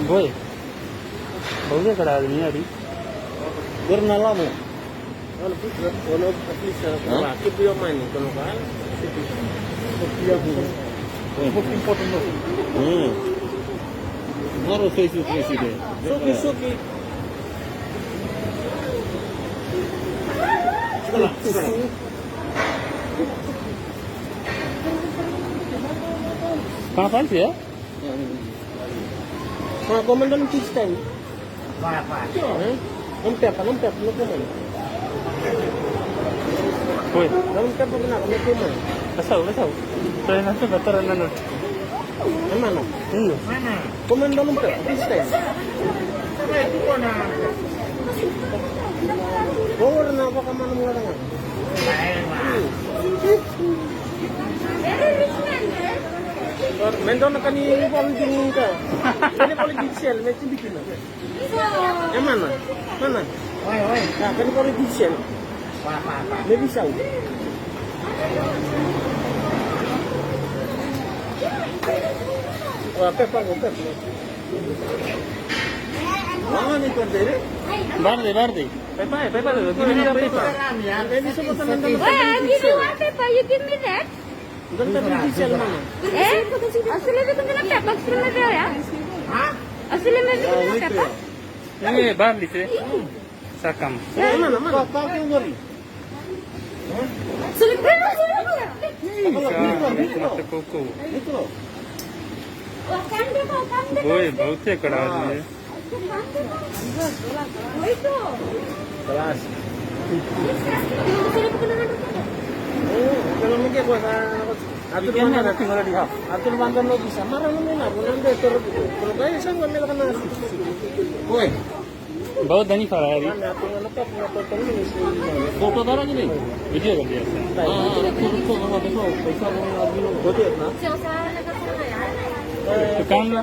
Boy, बहुत करा आदमी है अभी Bernala mo. Ano at least keep your mind kono ka. Most important no. Maro face to face ide. Suki. कहाँ पास है Mga komandan this time. Numpep, no kuman. Boy, Numpep pa na, no kuman. kasau saya nanti veteran nana Ano? mana Komandan numpep this time. Bawal na ba ka man mga lang. Mendon na kani politician ka. Kani politician, may tibikin na. Mana? Kani politician. May bisaw. Pepa. Ni perdere? Barde Pepa, give me the paper. Maybe someone can Why, I give you one paper, you give me that? Don't politician mana? असली में तुमने paper school में दिया या? असली में तुमने paper? ini barley se sakam Mana? Kau ngori. असली में mata koko Itu loh. boy बहुत करा आदमी है वही तो Kelas. Kalau mungkin kuasa atur Bigyan mana na natin wala diha atur banggan lo bisa. Marah naman na. Bulan de tur. Kalau kaya sa wala ka na. Hoy. बहुत धनी फरा है अभी Ano ato ano pa to ni photo धारा कि नहीं वीडियो कर दिया Ruko naman ito. Pesa mo na. Buti na. जो सारा लगा था यार तो काम ना